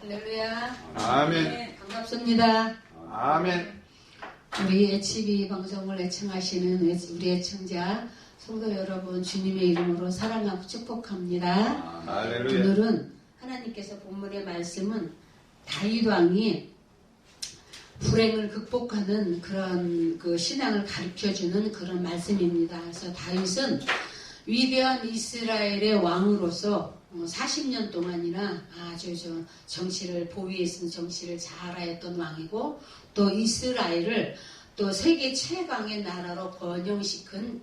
할렐루야. 아멘. 네, 반갑습니다. 아멘. 우리 HB 방송을 애청하시는 우리 애청자 성도 여러분, 주님의 이름으로 사랑하고 축복합니다. 할렐루야. 오늘은 하나님께서 본문의 말씀은 다윗 왕이 불행을 극복하는 그런 그 신앙을 가르쳐주는 그런 말씀입니다. 그래서 다윗은 위대한 이스라엘의 왕으로서 40년 동안이나 아주 정치를 보위에 있는 정치를 잘하였던 왕이고, 또 이스라엘을 또 세계 최강의 나라로 번영시킨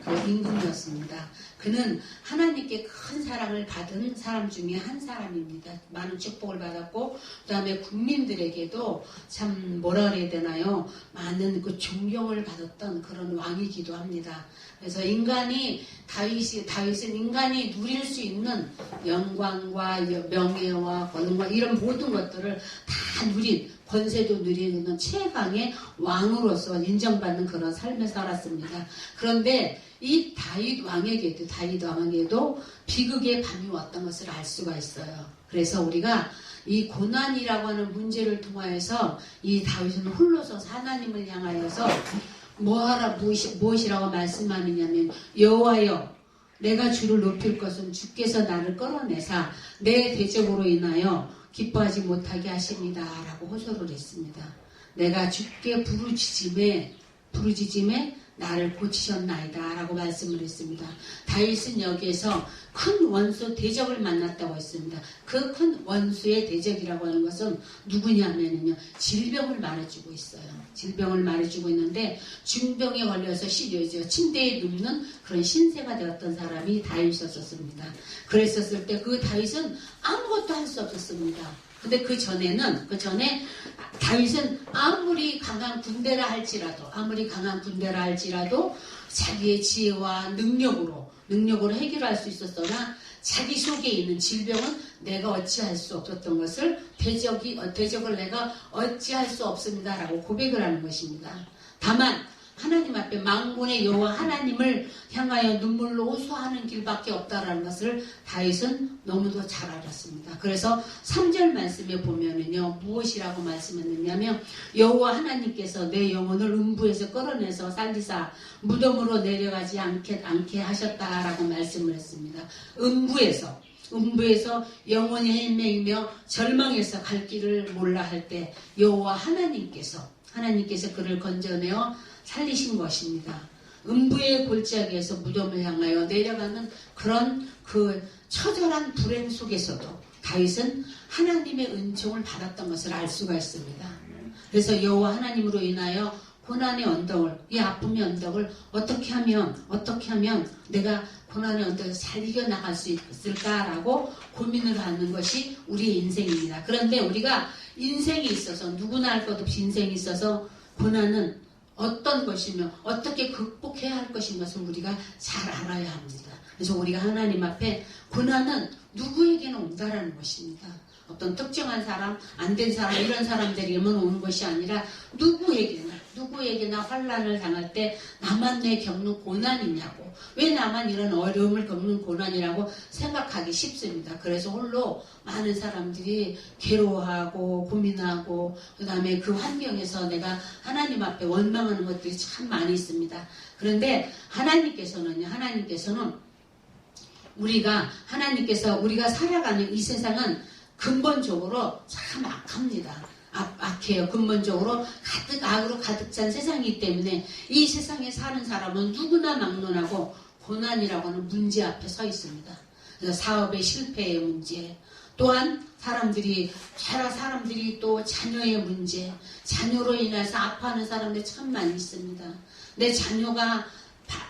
그 임금이었습니다. 그는 하나님께 큰 사랑을 받은 사람 중에 한 사람입니다. 많은 축복을 받았고, 그 다음에 국민들에게도 참 뭐라 그래야 되나요? 많은 그 존경을 받았던 그런 왕이기도 합니다. 그래서 다윗은 인간이 누릴 수 있는 영광과 명예와 권능과 이런 모든 것들을 다 누린, 권세도 누리는 최강의 왕으로서 인정받는 그런 삶을 살았습니다. 그런데 이 다윗 왕에게도 비극의 밤이 왔던 것을 알 수가 있어요. 그래서 우리가 이 고난이라고 하는 문제를 통하여서 이 다윗은 홀로서 하나님을 향하여서 무엇이라고 말씀하느냐면, 여호와여, 내가 주를 높일 것은 주께서 나를 끌어내사 내 대적으로 인하여 기뻐하지 못하게 하십니다 라고 호소를 했습니다. 내가 주께 부르짖음에 나를 고치셨나이다 라고 말씀을 했습니다. 다윗은 여기에서 큰 원수 대적을 만났다고 했습니다. 그 큰 원수의 대적이라고 하는 것은 누구냐면요, 질병을 말해주고 있어요. 질병을 말해주고 있는데, 중병에 걸려서 침대에 눕는 그런 신세가 되었던 사람이 다윗이었습니다. 그랬었을 때 그 다윗은 아무것도 할 수 없었습니다. 근데 그 전에 다윗은 아무리 강한 군대라 할지라도 자기의 지혜와 능력으로 해결할 수 있었으나, 자기 속에 있는 질병은 내가 어찌할 수 없었던 것을 대적을 내가 어찌할 수 없습니다라고 고백을 하는 것입니다. 다만 하나님 앞에 망군의 여호와 하나님을 향하여 눈물로 호소하는 길밖에 없다라는 것을 다윗은 너무도 잘 알았습니다. 그래서 3절 말씀에 보면은요, 무엇이라고 말씀했느냐면, 여호와 하나님께서 내 영혼을 음부에서 끌어내서 살리사 무덤으로 내려가지 않게 하셨다라고 말씀을 했습니다. 음부에서 영혼이 헤매이며 절망해서 갈 길을 몰라 할 때 여호와 하나님께서 그를 건져내어 살리신 것입니다. 음부의 골짜기에서 무덤을 향하여 내려가는 그런 그 처절한 불행 속에서도 다윗은 하나님의 은총을 받았던 것을 알 수가 있습니다. 그래서 여호와 하나님으로 인하여 고난의 언덕을, 이 아픔의 언덕을 어떻게 하면 내가 고난의 언덕을 잘 이겨나갈 수 있을까라고 고민을 하는 것이 우리의 인생입니다. 그런데 우리가 인생이 있어서, 누구나 할 것 없이 인생이 있어서 고난은 어떤 것이며 어떻게 극복해야 할 것인 것을 우리가 잘 알아야 합니다. 그래서 우리가 하나님 앞에, 고난은 누구에게나 온다라는 것입니다. 어떤 특정한 사람, 안 된 사람, 이런 사람들에게만 오는 것이 아니라 누구에게나 환난을 당할 때 나만 내 겪는 고난이냐고, 왜 나만 이런 어려움을 겪는 고난이라고 생각하기 쉽습니다. 그래서 홀로 많은 사람들이 괴로워하고 고민하고, 그 다음에 그 환경에서 내가 하나님 앞에 원망하는 것들이 참 많이 있습니다. 그런데 하나님께서는 우리가 살아가는 이 세상은 근본적으로 참 악합니다. 악해요. 근본적으로 악으로 가득 찬 세상이기 때문에 이 세상에 사는 사람은 누구나 막론하고 고난이라고 하는 문제 앞에 서 있습니다. 그래서 사업의 실패의 문제, 또한 사람들이 또 자녀의 문제, 자녀로 인해서 아파하는 사람들이 참 많이 있습니다. 내 자녀가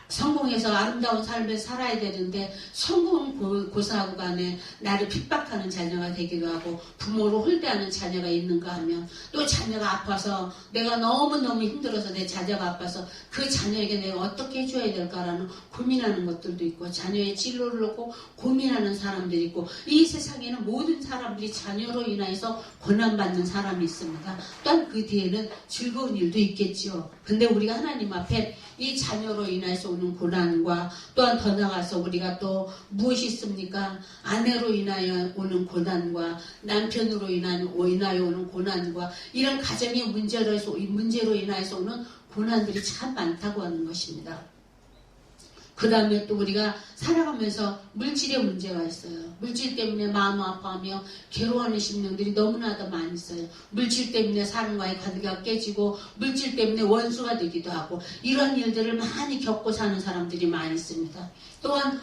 성공해서 아름다운 삶을 살아야 되는데 성공은 고사하고 간에 나를 핍박하는 자녀가 되기도 하고, 부모를 홀대하는 자녀가 있는가 하면, 또 자녀가 아파서 내가 너무너무 힘들어서 내 자녀가 아파서 그 자녀에게 내가 어떻게 해줘야 될까라는 고민하는 것들도 있고, 자녀의 진로를 놓고 고민하는 사람들이 있고, 이 세상에는 모든 사람들이 자녀로 인해서 고난받는 사람이 있습니다. 또한 그 뒤에는 즐거운 일도 있겠지요. 근데 우리가 하나님 앞에 이 자녀로 인해서 오는 오는 고난과 또한 더 나아가서 우리가 또 무엇이 있습니까? 아내로 인하여 오는 고난과 남편으로 인하여 오는 고난과 이런 가정의 문제로 인하여서 오는 고난들이 참 많다고 하는 것입니다. 그 다음에 또 우리가 살아가면서 물질의 문제가 있어요. 물질 때문에 마음 아파하며 괴로워하는 심령들이 너무나도 많이 있어요. 물질 때문에 사람과의 관계가 깨지고 물질 때문에 원수가 되기도 하고 이런 일들을 많이 겪고 사는 사람들이 많이 있습니다. 또한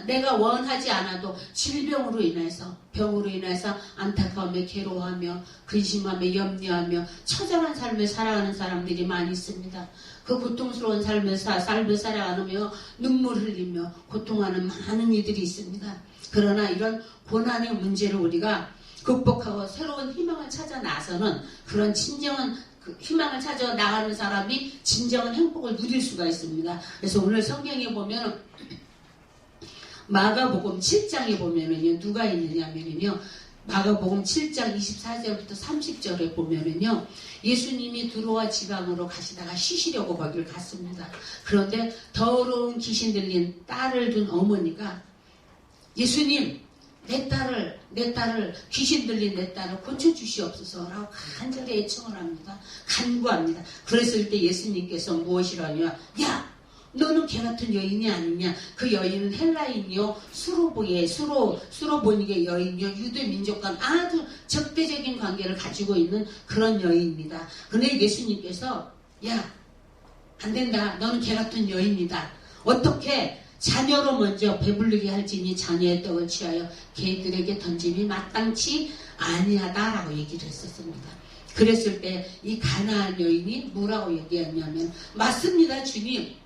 내가 원하지 않아도 질병으로 인해서 병으로 인해서 안타까움에 괴로워하며 근심하며 염려하며 처절한 삶을 살아가는 사람들이 많이 있습니다. 그 고통스러운 삶을 살아가며 눈물 흘리며 고통하는 많은 이들이 있습니다. 그러나 이런 고난의 문제를 우리가 극복하고 새로운 희망을 찾아 나서는 그런 진정한 희망을 찾아 나가는 사람이 진정한 행복을 누릴 수가 있습니다. 그래서 오늘 성경에 보면 마가복음 7장에 보면은요, 누가 있느냐면요, 마가복음 7장 24절부터 30절에 보면은요, 예수님이 두로와 지방으로 가시다가 쉬시려고 거기를 갔습니다. 그런데 더러운 귀신 들린 딸을 둔 어머니가 예수님, 내 딸을 귀신 들린 내 딸을 고쳐주시옵소서라고 간절히 애청을 합니다. 간구합니다. 그랬을 때 예수님께서 무엇이라냐? 야! 너는 걔 같은 여인이 아니냐? 그 여인은 헬라인이요, 수로보닉의 여인이요, 유대 민족과 아주 적대적인 관계를 가지고 있는 그런 여인입니다. 그런데 예수님께서 야, 안 된다. 너는 걔 같은 여인이다. 어떻게 자녀로 먼저 배부르게 할지니 자녀의 떡을 취하여 걔들에게 던짐이 마땅치 아니하다라고 얘기를 했었습니다. 그랬을 때 이 가나안 여인이 뭐라고 얘기했냐면, 맞습니다, 주님.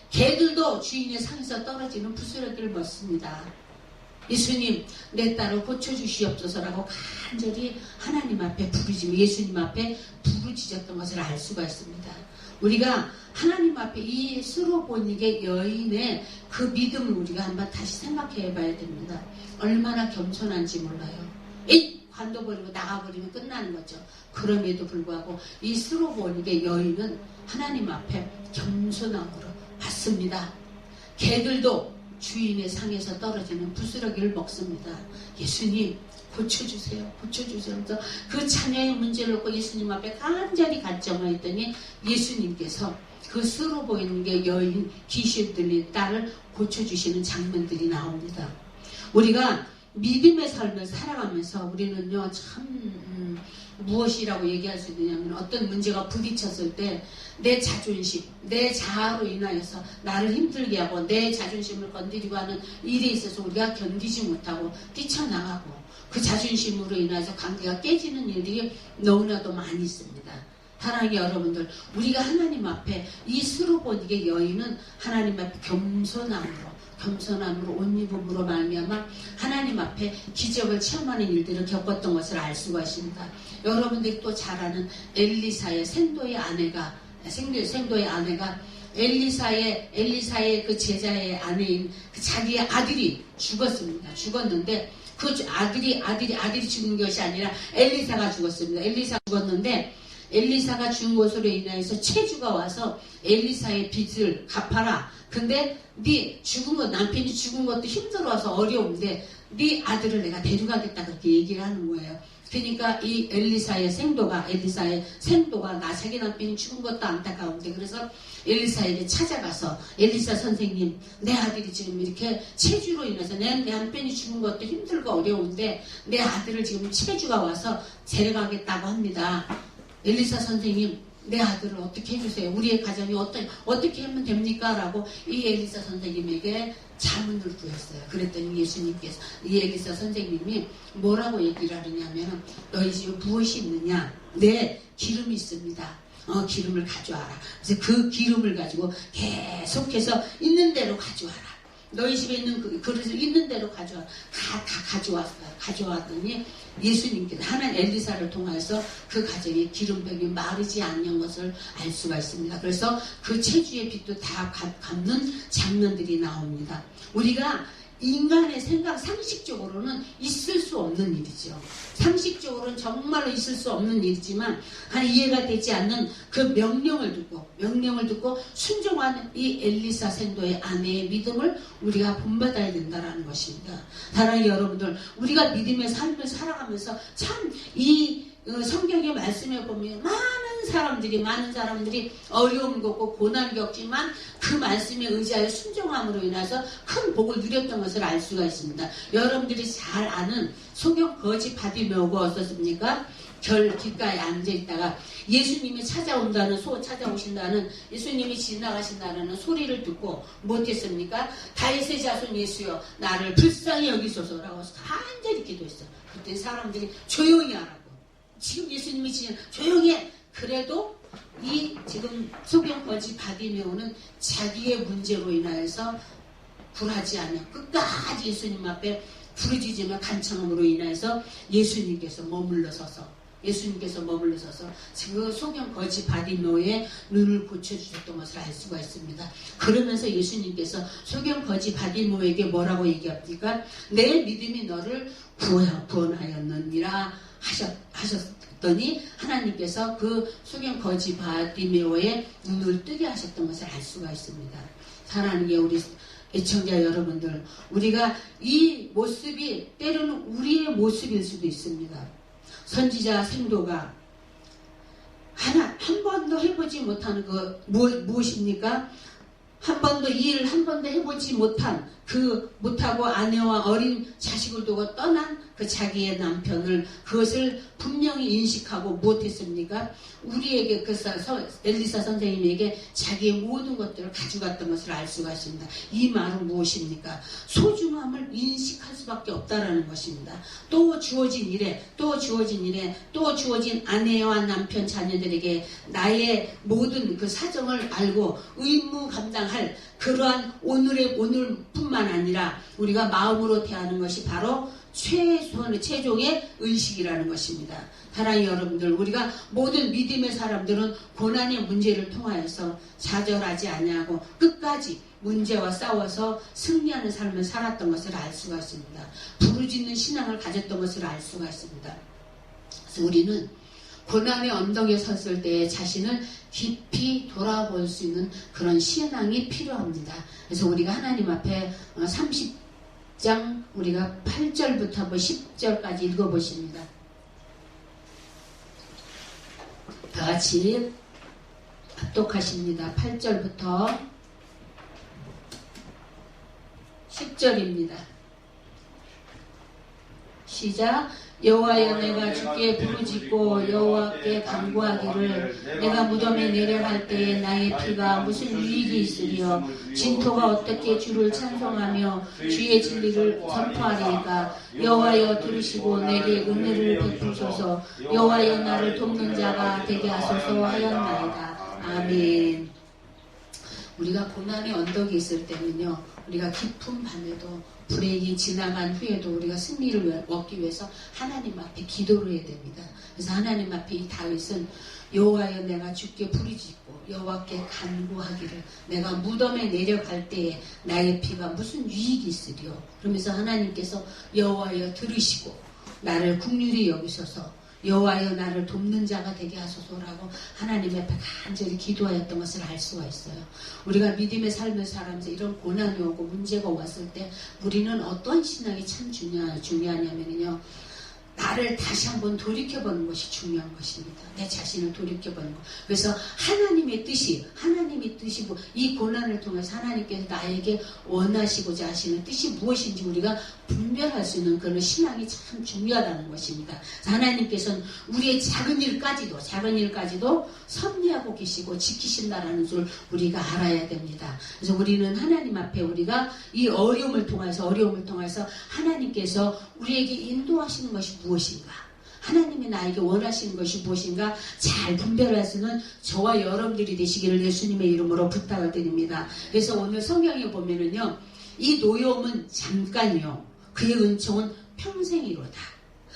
개들도 주인의 상에서 떨어지는 부스러기를 먹습니다. 예수님, 내 딸을 고쳐주시옵소서라고 간절히 하나님 앞에 부르짖으며 예수님 앞에 부르짖었던 것을 알 수가 있습니다. 우리가 하나님 앞에 이 수로보닉의 여인의 그 믿음을 우리가 한번 다시 생각해 봐야 됩니다. 얼마나 겸손한지 몰라요. 관둬버리고 나가버리면 끝나는 거죠. 그럼에도 불구하고 이 수로보닉의 여인은 하나님 앞에 겸손함으로 맞습니다. 개들도 주인의 상에서 떨어지는 부스러기를 먹습니다. 예수님, 고쳐주세요. 그래서 그 자녀의 문제를 놓고 예수님 앞에 간절히 간청하였더니 예수님께서 그 수로보닉의 여인, 귀신 들린 딸을 고쳐주시는 장면들이 나옵니다. 우리가 믿음의 삶을 살아가면서 우리는요, 참 무엇이라고 얘기할 수 있느냐면, 어떤 문제가 부딪혔을 때 내 자존심, 내 자아로 인하여서 나를 힘들게 하고 내 자존심을 건드리고 하는 일에 있어서 우리가 견디지 못하고 뛰쳐나가고 그 자존심으로 인해서 관계가 깨지는 일들이 너무나도 많이 있습니다. 사랑하는 여러분들, 우리가 하나님 앞에 이 수로보닉의 여인은 하나님 앞에 겸손함으로 옷 입음으로 말미암아 하나님 앞에 기적을 체험하는 일들을 겪었던 것을 알 수가 있습니다. 여러분들이 또 잘 아는 엘리사의 생도의 아내가 엘리사의 그 제자의 아내인 그 자기의 아들이 죽었는데 그 아들이 죽는 것이 아니라 엘리사가 죽었습니다. 엘리사가 죽었는데 엘리사가 죽은 것으로 인해서 체주가 와서 엘리사의 빚을 갚아라. 근데 남편이 죽은 것도 힘들어서 어려운데 네 아들을 내가 데려가겠다, 그렇게 얘기를 하는 거예요. 그러니까 이 엘리사의 생도가 자기 남편이 죽은 것도 안타까운데, 그래서 엘리사에게 찾아가서, 엘리사 선생님, 내 아들이 지금 이렇게 체주로 인해서 내 남편이 죽은 것도 힘들고 어려운데 내 아들을 지금 체주가 와서 데려가겠다고 합니다. 엘리사 선생님, 내 아들을 어떻게 해주세요. 우리의 가정이 어떻게 하면 됩니까? 라고 이 엘리사 선생님에게 자문을 구했어요. 그랬더니 예수님께서, 이 엘리사 선생님이 뭐라고 얘기를 하느냐면, 너희 집에 무엇이 있느냐? 네, 기름이 있습니다. 기름을 가져와라. 그래서 그 기름을 가지고 계속해서 있는 대로 가져와라. 너희 집에 있는 그 그릇을 있는 대로 가져와. 다 가져왔어요. 가져왔더니 예수님께서 하나님 엘리사를 통해서 그 가정의 기름병이 마르지 않는 것을 알 수가 있습니다. 그래서 그 체주의 빚도 다 갚는 장면들이 나옵니다. 우리가 인간의 생각, 상식적으로는 있을 수 없는 일이죠. 상식적으로는 정말로 있을 수 없는 일이지만 이해가 되지 않는 그 명령을 듣고 순종하는 이 엘리사 생도의 아내의 믿음을 우리가 본받아야 된다는 것입니다. 사랑하는 여러분들, 우리가 믿음의 삶을 살아가면서 참 이 성경의 말씀에 보면 많은 사람들이 어려움 겪고 고난을 겪지만 그 말씀에 의지하여 순종함으로 인해서 큰 복을 누렸던 것을 알 수가 있습니다. 여러분들이 잘 아는 소경 거지 바디메오가 어떻습니까? 절 귓가에 앉아있다가 예수님이 찾아오신다는 예수님이 지나가신다는 소리를 듣고 못했습니까? 다윗의 자손 예수여 나를 불쌍히 여기소서라고 간절히 기도했어요. 그때 사람들이 조용히 하라고. 지금 예수님이 조용히 해. 그래도 이 지금 소경 거지 바디메오는 자기의 문제로 인하여서 굴하지 않아 끝까지 예수님 앞에 부르짖으며 간청함으로 인해서 예수님께서 머물러 서서 그 소경 거지 바디메오의 눈을 고쳐주셨던 것을 알 수가 있습니다. 그러면서 예수님께서 소경 거지 바디메오에게 뭐라고 얘기합니까? 내 믿음이 너를 구원하였느니라 하셨더니 하나님께서 그 소경 거지 바디메오의 눈을 뜨게 하셨던 것을 알 수가 있습니다. 사랑하는 게 우리 애청자 여러분들, 우리가 이 모습이 때로는 우리의 모습일 수도 있습니다. 선지자 생도가 한 번도 해보지 못하는 거 무엇입니까? 한 번도 해보지 못하고 아내와 어린 자식을 두고 떠난 그 자기의 남편을 그것을 분명히 인식하고 못했습니까? 우리에게 엘리사 선생님에게 자기의 모든 것들을 가져갔던 것을 알 수가 있습니다. 이 말은 무엇입니까? 소중함을 인식할 수밖에 없다라는 것입니다. 또 주어진 아내와 남편 자녀들에게 나의 모든 그 사정을 알고 의무 감당할 그러한 오늘뿐만 아니라 우리가 마음으로 대하는 것이 바로 최종의 의식이라는 것입니다. 사랑하는 여러분들, 우리가 모든 믿음의 사람들은 고난의 문제를 통하여서 좌절하지 아니하고 끝까지 문제와 싸워서 승리하는 삶을 살았던 것을 알 수가 있습니다. 부르짖는 신앙을 가졌던 것을 알 수가 있습니다. 그래서 우리는 고난의 언덕에 섰을 때 자신을 깊이 돌아볼 수 있는 그런 신앙이 필요합니다. 그래서 우리가 하나님 앞에 30장 우리가 8절부터 10절까지 읽어보십니다. 다 같이 합독하십니다. 8절부터 10절입니다. 시작. 여호와여, 내가 주께 부르짖고 여호와께 간구하기를 내가 무덤에 내려갈 때에 나의 피가 무슨 유익이 있으리요? 진토가 어떻게 주를 찬송하며 주의 진리를 선포하리이까? 여호와여, 들으시고 내게 은혜를 베푸소서. 여호와여, 나를 돕는 자가 되게 하소서 하였나이다. 아멘. 우리가 고난의 언덕에 있을 때는요, 우리가 깊은 밤에도 불행이 지나간 후에도 우리가 승리를 얻기 위해서 하나님 앞에 기도를 해야 됩니다. 그래서 하나님 앞에 이 다윗은 여호와여, 내가 주께 부르짖고 여호와께 간구하기를 내가 무덤에 내려갈 때에 나의 피가 무슨 유익이 있으리요? 그러면서 하나님께서 여호와여, 들으시고 나를 긍휼히 여기소서. 여호와여, 나를 돕는 자가 되게 하소서라고 하나님 앞에 간절히 기도하였던 것을 알 수가 있어요. 우리가 믿음의 삶을 살아가면서 이런 고난이 오고 문제가 왔을 때 우리는 어떤 신앙이 참 중요하냐면요, 나를 다시 한번 돌이켜보는 것이 중요한 것입니다. 내 자신을 돌이켜보는 것. 그래서 하나님의 뜻이 이 고난을 통해서 하나님께서 나에게 원하시고자 하시는 뜻이 무엇인지 우리가 분별할 수 있는 그런 신앙이 참 중요하다는 것입니다. 하나님께서는 우리의 작은 일까지도 섭리하고 계시고 지키신다라는 줄 우리가 알아야 됩니다. 그래서 우리는 하나님 앞에 우리가 이 어려움을 통해서 하나님께서 우리에게 인도하시는 것이 무엇인가? 하나님이 나에게 원하시는 것이 무엇인가 잘 분별할 수 있는 저와 여러분들이 되시기를 예수님의 이름으로 부탁을 드립니다. 그래서 오늘 성경에 보면은요, 이 노여움은 잠깐이요, 그의 은총은 평생이로다.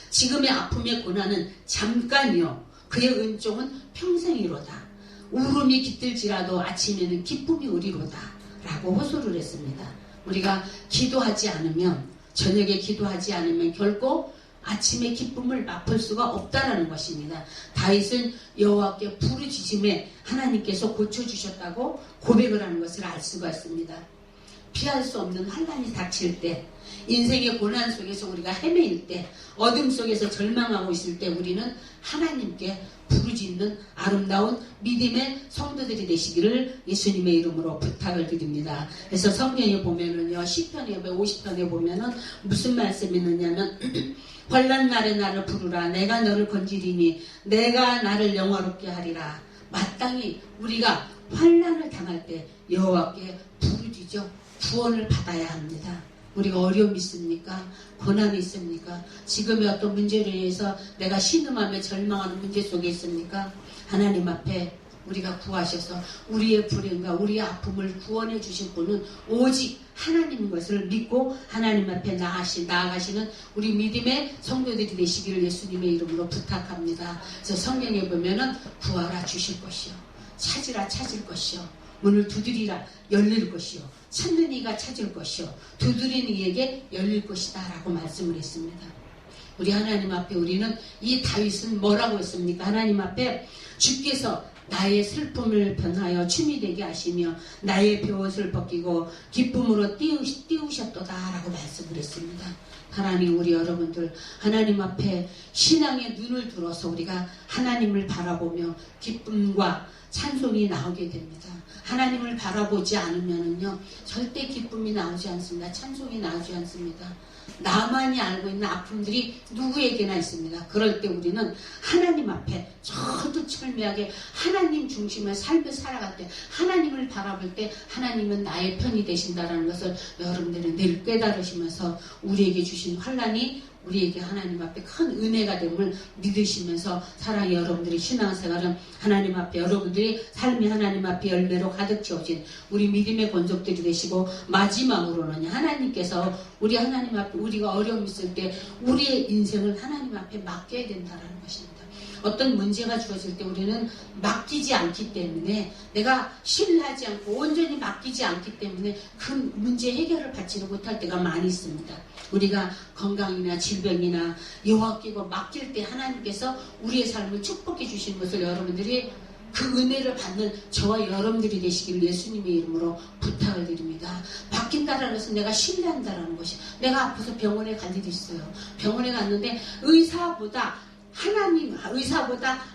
지금의 아픔의 고난은 잠깐이요, 그의 은총은 평생이로다. 울음이 깃들지라도 아침에는 기쁨이 오리로다 라고 호소를 했습니다. 우리가 기도하지 않으면, 저녁에 기도하지 않으면 결코 아침의 기쁨을 맛볼 수가 없다라는 것입니다. 다윗은 여호와께 부르짖음에 하나님께서 고쳐주셨다고 고백을 하는 것을 알 수가 있습니다. 피할 수 없는 환난이 닥칠 때, 인생의 고난 속에서 우리가 헤매일 때, 어둠 속에서 절망하고 있을 때 우리는 하나님께 부르짖는 아름다운 믿음의 성도들이 되시기를 예수님의 이름으로 부탁을 드립니다. 그래서 성경에 보면은요, 시편에 50편에 보면은 무슨 말씀이 있느냐면 환난 날에 나를 부르라. 내가 너를 건지리니 내가 나를 영화롭게 하리라. 마땅히 우리가 환난을 당할 때 여호와께 부르짖어 구원을 받아야 합니다. 우리가 어려움이 있습니까? 고난이 있습니까? 지금의 어떤 문제로 인해서 내가 신음하며 절망하는 문제 속에 있습니까? 하나님 앞에 우리가 구하셔서 우리의 불행과 우리의 아픔을 구원해 주실 분은 오직 하나님인 것을 믿고 하나님 앞에 나아가시는 우리 믿음의 성도들이 되시기를 예수님의 이름으로 부탁합니다. 그래서 성경에 보면은 구하라 주실 것이요, 찾으라 찾을 것이요, 문을 두드리라 열릴 것이요, 찾는 이가 찾을 것이요, 두드리는 이에게 열릴 것이다 라고 말씀을 했습니다. 우리 하나님 앞에 우리는, 이 다윗은 뭐라고 했습니까? 하나님 앞에 주께서 나의 슬픔을 변하여 춤이 되게 하시며 나의 벼옷을 벗기고 기쁨으로 띄우셨도다 라고 말씀을 했습니다. 하나님, 우리 여러분들 하나님 앞에 신앙의 눈을 들어서 우리가 하나님을 바라보며 기쁨과 찬송이 나오게 됩니다. 하나님을 바라보지 않으면은요, 절대 기쁨이 나오지 않습니다. 찬송이 나오지 않습니다. 나만이 알고 있는 아픔들이 누구에게나 있습니다. 그럴 때 우리는 하나님 앞에 철두철미하게 하나님 중심의 삶을 살아갈 때, 하나님을 바라볼 때 하나님은 나의 편이 되신다는 것을 여러분들은 늘 깨달으시면서 우리에게 주신 환난이 우리에게 하나님 앞에 큰 은혜가 됨을 믿으시면서 사랑의 여러분들의 신앙생활은 하나님 앞에, 여러분들이 삶이 하나님 앞에 열매로 가득 채워진 우리 믿음의 권속들이 되시고, 마지막으로는 하나님께서 우리 하나님 앞에 우리가 어려움이 있을 때 우리의 인생을 하나님 앞에 맡겨야 된다는 것입니다. 어떤 문제가 주어질 때 우리는 맡기지 않기 때문에, 내가 신뢰하지 않고 온전히 맡기지 않기 때문에 그 문제 해결을 받지를 못할 때가 많이 있습니다. 우리가 건강이나 질병이나 여호와께 맡길 때 하나님께서 우리의 삶을 축복해 주시는 것을 여러분들이 그 은혜를 받는 저와 여러분들이 되시기를 예수님의 이름으로 부탁을 드립니다. 맡긴다라는 것은 내가 신뢰한다라는 것이, 내가 아파서 병원에 갈 일이 있어요. 병원에 갔는데 의사보다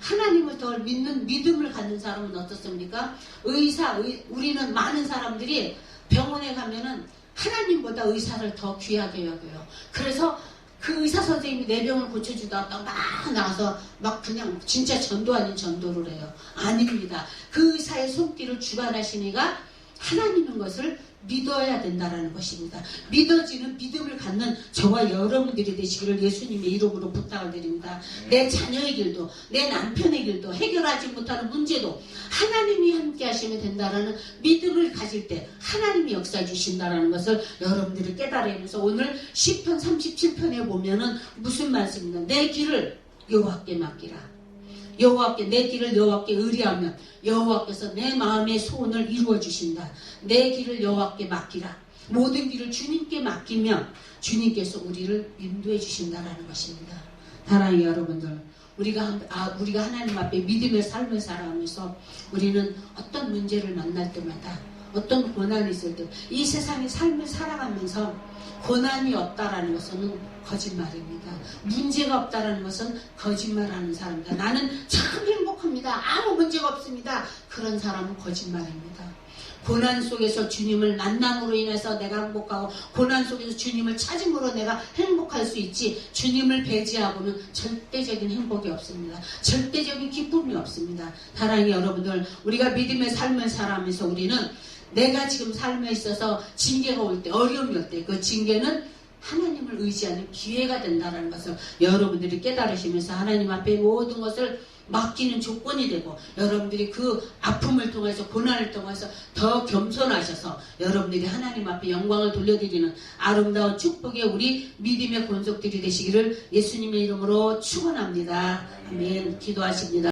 하나님을 더 믿는 믿음을 갖는 사람은 어떻습니까? 우리는 많은 사람들이 병원에 가면은 하나님보다 의사를 더 귀하게 여겨요. 그래서 그 의사 선생님이 내 병을 고쳐주다가 막 나와서 막 그냥 진짜 전도 아닌 전도를 해요. 아닙니다. 그 의사의 손길을 주관하신 이가 하나님인 것을 믿어야 된다는 것입니다. 믿어지는 믿음을 갖는 저와 여러분들이 되시기를 예수님의 이름으로 부탁을 드립니다. 내 자녀의 길도, 내 남편의 길도, 해결하지 못하는 문제도 하나님이 함께 하시면 된다는 믿음을 가질 때 하나님이 역사해 주신다는 것을 여러분들이 깨달으면서, 오늘 시편 37편에 보면은 무슨 말씀입니까? 내 길을 여호와께 맡기라. 여호와께, 내 길을 여호와께 의뢰하면 여호와께서 내 마음의 소원을 이루어 주신다. 내 길을 여호와께 맡기라. 모든 길을 주님께 맡기면 주님께서 우리를 인도해 주신다라는 것입니다. 사랑하는 여러분들, 우리가 하나님 앞에 믿음의 삶을 살아가면서 우리는 어떤 문제를 만날 때마다, 어떤 고난이 있을 때, 이 세상의 삶을 살아가면서 고난이 없다라는 것은 거짓말입니다. 문제가 없다라는 것은 거짓말하는 사람입니다. 나는 참 행복합니다. 아무 문제가 없습니다. 그런 사람은 거짓말입니다. 고난 속에서 주님을 만남으로 인해서 내가 행복하고, 고난 속에서 주님을 찾음으로 내가 행복할 수 있지, 주님을 배제하고는 절대적인 행복이 없습니다. 절대적인 기쁨이 없습니다. 사랑하는 여러분들, 우리가 믿음의 삶을 살아가면서 우리는 내가 지금 삶에 있어서 징계가 올 때, 어려움이 올 때, 그 징계는 하나님을 의지하는 기회가 된다는 것을 여러분들이 깨달으시면서 하나님 앞에 모든 것을 맡기는 조건이 되고, 여러분들이 그 아픔을 통해서, 고난을 통해서 더 겸손하셔서 여러분들이 하나님 앞에 영광을 돌려드리는 아름다운 축복의 우리 믿음의 권속들이 되시기를 예수님의 이름으로 축원합니다. 아멘. 기도하십니다.